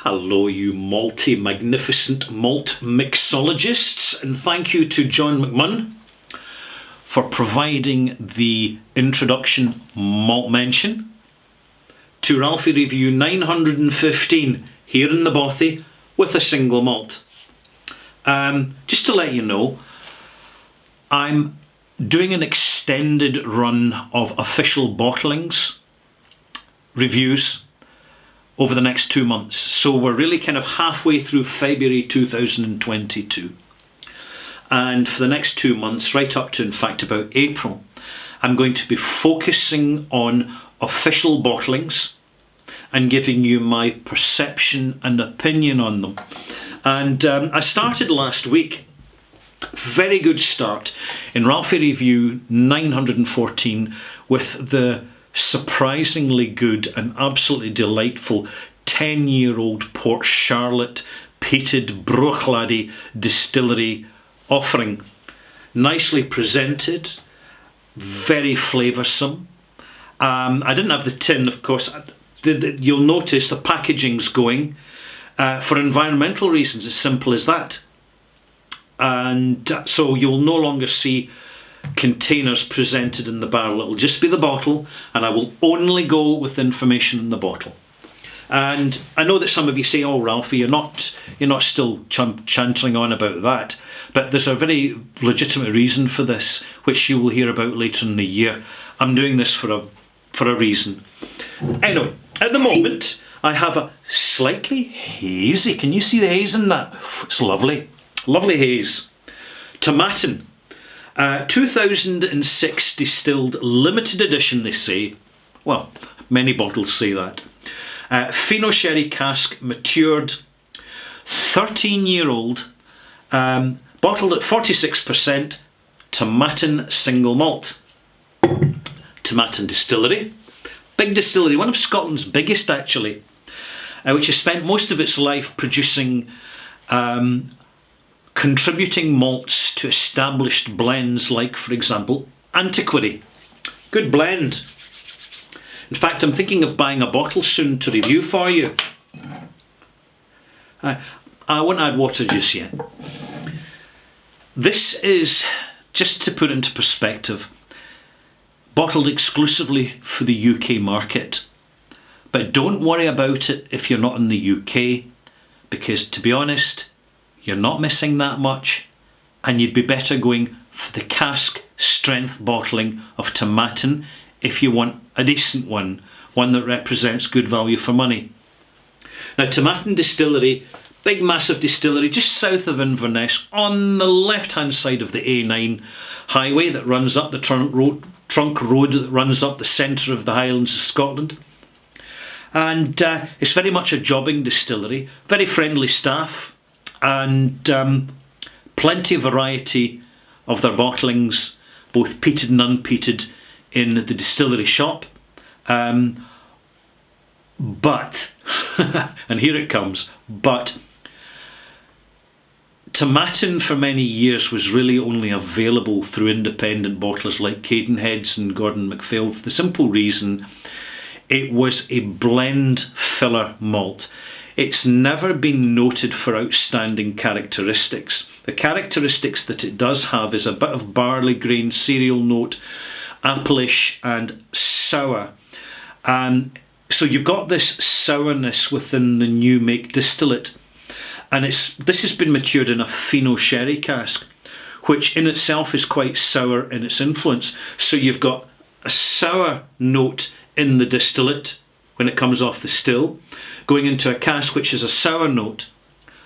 Hello, you magnificent malt mixologists, and thank you to John McMunn for providing the introduction malt mention to Ralphie Review 915 here in the Bothy with a single malt. Just to let you know, I'm doing an extended run of official bottlings reviews over the next 2 months. So we're really kind of halfway through February 2022. And for the next 2 months, right up to in fact about April, I'm going to be focusing on official bottlings and giving you my perception and opinion on them. And I started last week, very good start, in Ralphie Review 914 with the surprisingly good and absolutely delightful 10-year-old Port Charlotte peated Bruichladdich distillery offering. Nicely presented, very flavoursome. I didn't have the tin, of course. You'll notice the packaging's going for environmental reasons, as simple as that. And so you'll no longer see containers presented in the barrel. It'll just be the bottle, and I will only go with information in the bottle. And I know that some of you say, "Oh, Ralphie, you're not still chantling on about that," but there's a very legitimate reason for this, which you will hear about later in the year. I'm doing this for a reason. Anyway, at the moment, I have a slightly hazy. Can you see the haze in that? It's lovely, lovely haze. Tomatin. 2006 distilled limited edition, they say. Well, many bottles say that. Fino sherry cask, matured, 13-year-old, bottled at 46%, Tomatin single malt. Tomatin Distillery, big distillery, one of Scotland's biggest actually, which has spent most of its life producing contributing malts to established blends like, for example, Antiquary. Good blend. In fact, I'm thinking of buying a bottle soon to review for you. I won't add water just yet. This is, just to put into perspective, bottled exclusively for the UK market. But don't worry about it if you're not in the UK, because to be honest, you're not missing that much, and you'd be better going for the cask strength bottling of Tomatin if you want a decent one that represents good value for money. Now, Tomatin Distillery, big massive distillery just south of Inverness, on the left hand side of the A9 highway that runs up the trunk road that runs up the centre of the Highlands of Scotland. And it's very much a jobbing distillery, very friendly staff, and plenty of variety of their bottlings, both peated and unpeated, in the distillery shop. But, and here it comes, but Tomatin for many years was really only available through independent bottlers like Cadenheads and Gordon MacPhail for the simple reason it was a blend filler malt. It's never been noted for outstanding characteristics. The characteristics that it does have is a bit of barley grain, cereal note, appleish and sour. So you've got this sourness within the new make distillate. And this has been matured in a Fino sherry cask, which in itself is quite sour in its influence. So you've got a sour note in the distillate when it comes off the still, going into a cask which is a sour note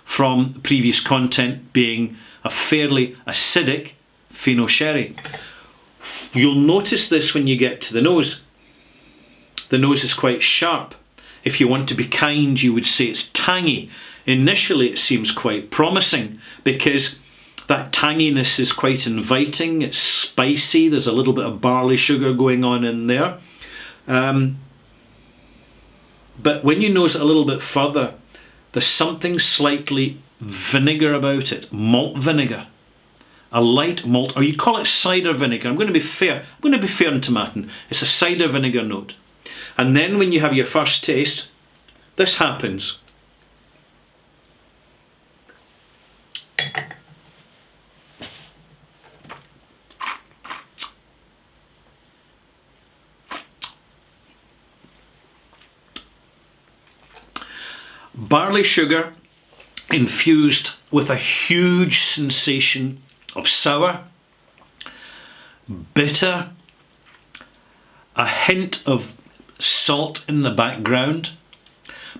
from the previous content being a fairly acidic Fino sherry. You'll notice this when you get to the nose. The nose is quite sharp. If you want to be kind, you would say it's tangy. Initially it seems quite promising because that tanginess is quite inviting, it's spicy, there's a little bit of barley sugar going on in there. But when you nose it a little bit further, there's something slightly vinegar about it, malt vinegar. A light malt, or you call it cider vinegar. I'm going to be fair. I'm going to be fair on Tomatin. It's a cider vinegar note. And then when you have your first taste, this happens. barley sugar infused with a huge sensation of sour, bitter, a hint of salt in the background,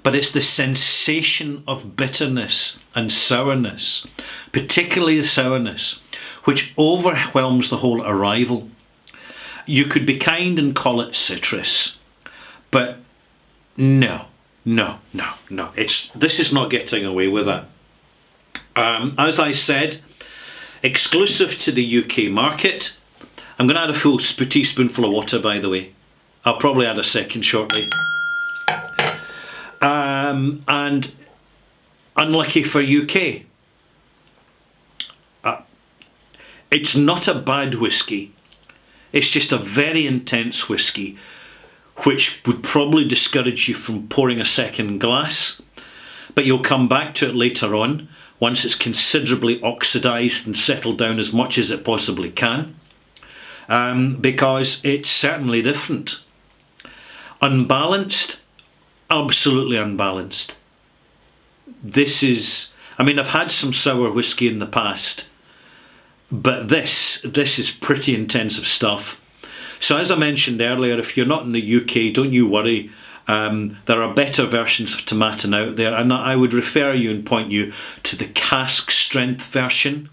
but it's the sensation of bitterness and sourness, particularly the sourness, which overwhelms the whole arrival. You could be kind and call it citrus, but no. This is not getting away with it. As I said, exclusive to the UK market. I'm going to add a full teaspoonful of water, by the way. I'll probably add a second shortly. And unlucky for UK, it's not a bad whisky. It's just a very intense whisky, which would probably discourage you from pouring a second glass. But you'll come back to it later on, once it's considerably oxidised and settled down as much as it possibly can, because it's certainly different. Unbalanced, absolutely unbalanced. This is, I mean, I've had some sour whisky in the past, but this is pretty intensive stuff. So as I mentioned earlier, if you're not in the UK, don't you worry. There are better versions of Tomatin out there, and I would refer you and point you to the cask strength version.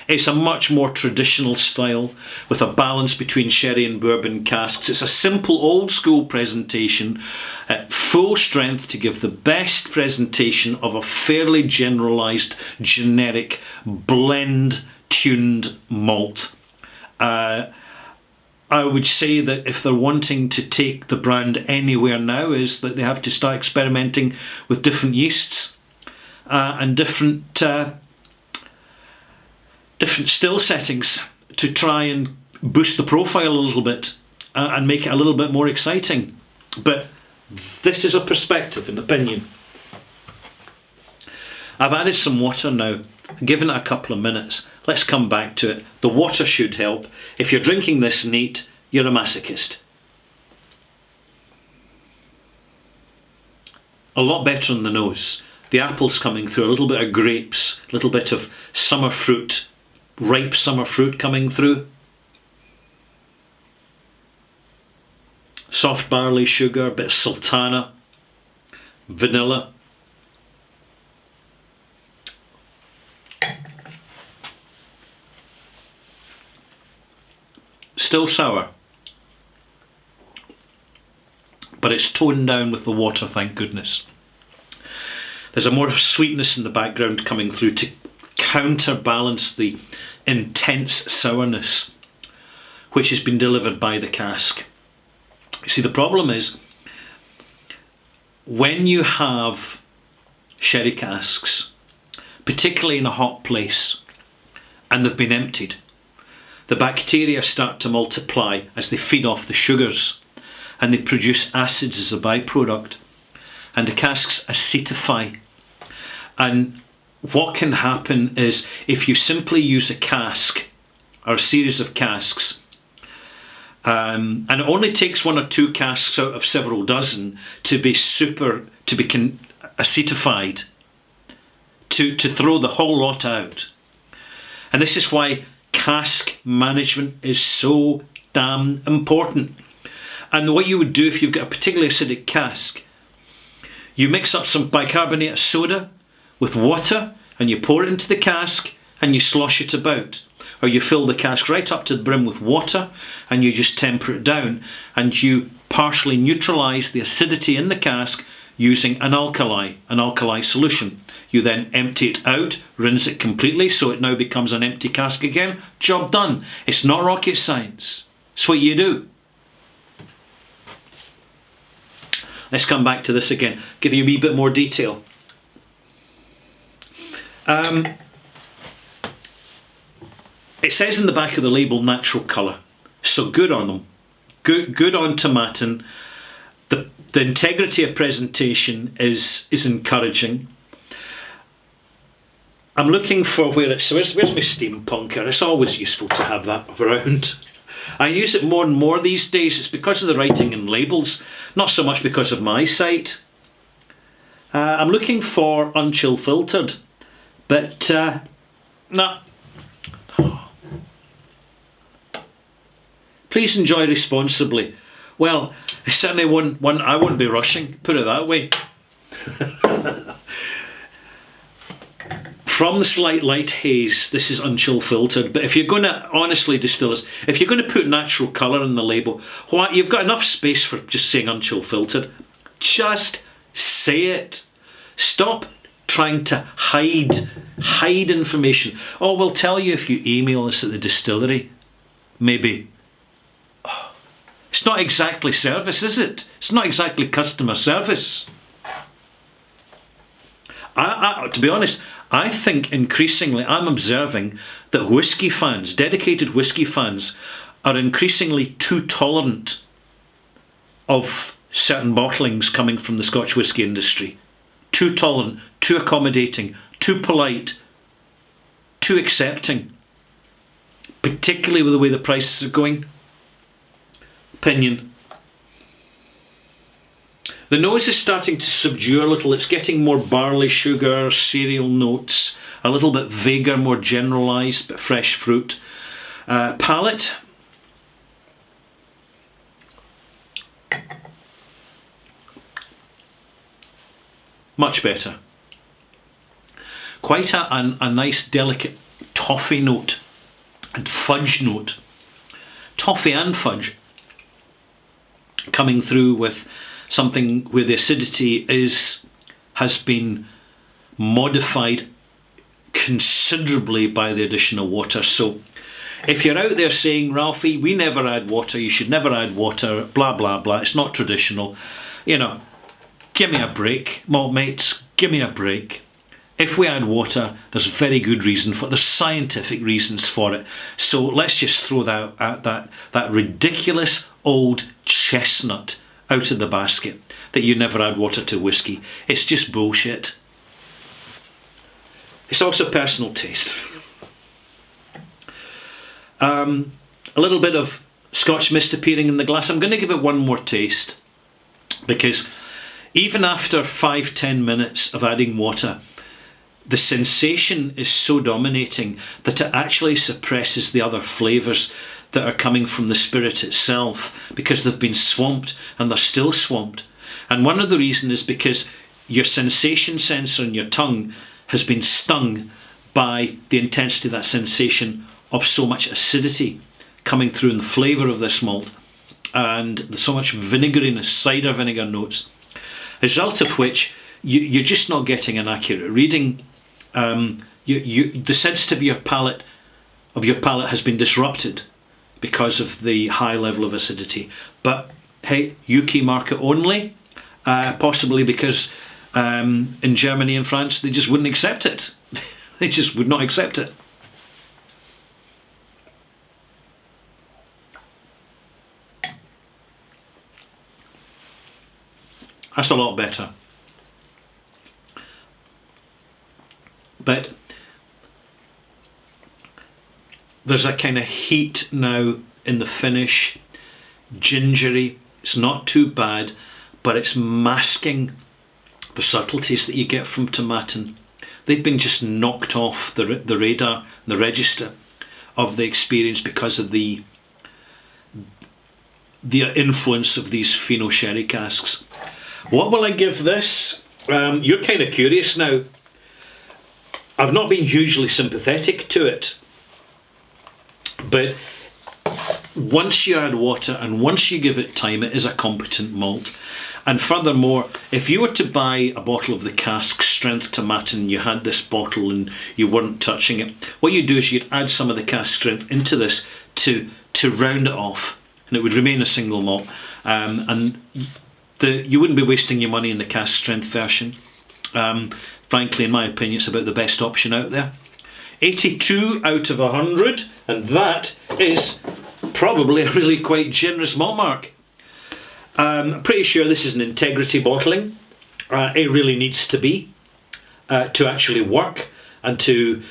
It's a much more traditional style with a balance between sherry and bourbon casks. It's a simple old school presentation at full strength to give the best presentation of a fairly generalised generic blend tuned malt. I would say that if they're wanting to take the brand anywhere now, is that they have to start experimenting with different yeasts and different still settings to try and boost the profile a little bit and make it a little bit more exciting. But this is a perspective and opinion. I've added some water now, given it a couple of minutes. Let's come back to it. The water should help. If you're drinking this neat, you're a masochist. A lot better on the nose. The apple's coming through, a little bit of grapes, a little bit of summer fruit, ripe summer fruit coming through. Soft barley sugar, a bit of sultana, vanilla. Still sour, but it's toned down with the water, thank goodness. There's a more sweetness in the background coming through to counterbalance the intense sourness which has been delivered by the cask. You see, the problem is when you have sherry casks, particularly in a hot place, and they've been emptied, the bacteria start to multiply as they feed off the sugars, and they produce acids as a byproduct, and the casks acetify. And what can happen is, if you simply use a cask or a series of casks, and it only takes one or two casks out of several dozen to be acetified, to throw the whole lot out. And this is why cask management is so damn important. And what you would do if you've got a particularly acidic cask, you mix up some bicarbonate of soda with water and you pour it into the cask and you slosh it about. Or you fill the cask right up to the brim with water and you just temper it down, and you partially neutralise the acidity in the cask using an alkali solution. You then empty it out, rinse it completely so it now becomes an empty cask again. Job done. It's not rocket science. It's what you do. Let's come back to this again, give you a wee bit more detail. It says in the back of the label natural colour, so good on them. Good on Tomatin. The integrity of presentation is encouraging. I'm looking for where's my steampunker. It's always useful to have that around. I use it more and more these days. It's because of the writing and labels, not so much because of my site. I'm looking for unchill filtered, but no. Please enjoy responsibly. Well, I certainly I won't be rushing, put it that way. From the slight light haze, this is unchill filtered, but if you're going to, honestly distillers, if you're going to put natural colour in the label, you've got enough space for just saying unchill filtered. Just say it. Stop trying to hide information. Oh, we'll tell you if you email us at the distillery. Maybe. It's not exactly service, is it? It's not exactly customer service. To be honest, I think increasingly I'm observing that whisky fans, dedicated whisky fans, are increasingly too tolerant of certain bottlings coming from the Scotch whisky industry. Too tolerant, too accommodating, too polite, too accepting, particularly with the way the prices are going. Opinion. The nose is starting to subdue a little. It's getting more barley, sugar, cereal notes, a little bit vaguer, more generalised, but fresh fruit. Palate. Much better. Quite a nice, delicate toffee note and fudge note. Toffee and fudge coming through with something where the acidity has been modified considerably by the addition of water. So if you're out there saying, Ralphie, we never add water, you should never add water, blah blah blah, it's not traditional, give me a break, malt mates, give me a break. If we add water, there's very good reason for it. There's scientific reasons for it. So let's just throw that ridiculous old chestnut out of the basket that you never add water to whiskey. It's just bullshit. It's also personal taste. A little bit of Scotch mist appearing in the glass. I'm going to give it one more taste, because even after 5-10 minutes of adding water, the sensation is so dominating that it actually suppresses the other flavours that are coming from the spirit itself, because they've been swamped, and they're still swamped. And one of the reasons is because your sensation sensor in your tongue has been stung by the intensity of that sensation of so much acidity coming through in the flavour of this malt, and so much vinegariness, cider vinegar notes, as a result of which you're just not getting an accurate reading. The sensitivity of your palate has been disrupted because of the high level of acidity. But hey, UK market only, possibly because in Germany and France they just wouldn't accept it. They just would not accept it. That's a lot better. But there's a kind of heat now in the finish, gingery. It's not too bad, but it's masking the subtleties that you get from Tomatin. They've been just knocked off the radar, the register of the experience because of the influence of these Fino sherry casks. What will I give this? You're kind of curious now. I've not been hugely sympathetic to it, but once you add water and once you give it time, it is a competent malt. And furthermore, if you were to buy a bottle of the cask strength Tomatin, you had this bottle and you weren't touching it, what you do is you'd add some of the cask strength into this to round it off, and it would remain a single malt, and you wouldn't be wasting your money in the cask strength version. Frankly, in my opinion, it's about the best option out there. 82 out of 100, and that is probably a really quite generous malt mark. I'm pretty sure this is an integrity bottling. It really needs to be to actually work and to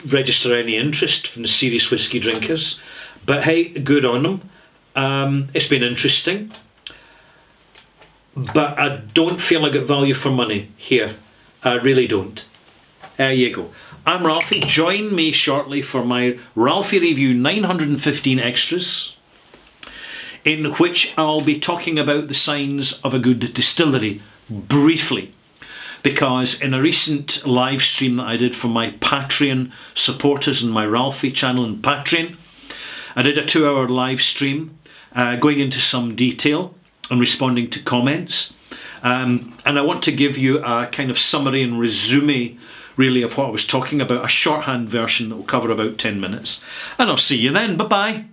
register any interest from the serious whisky drinkers. But hey, good on them. It's been interesting. but I don't feel I got value for money here. I really don't. There you go. I'm Ralphie. Join me shortly for my Ralphie Review 915 Extras, in which I'll be talking about the signs of a good distillery briefly. Because in a recent live stream that I did for my Patreon supporters and my Ralphie channel in Patreon, I did a 2-hour live stream going into some detail and responding to comments. And I want to give you a kind of summary and resume really of what I was talking about, a shorthand version that will cover about 10 minutes. And I'll see you then. Bye-bye.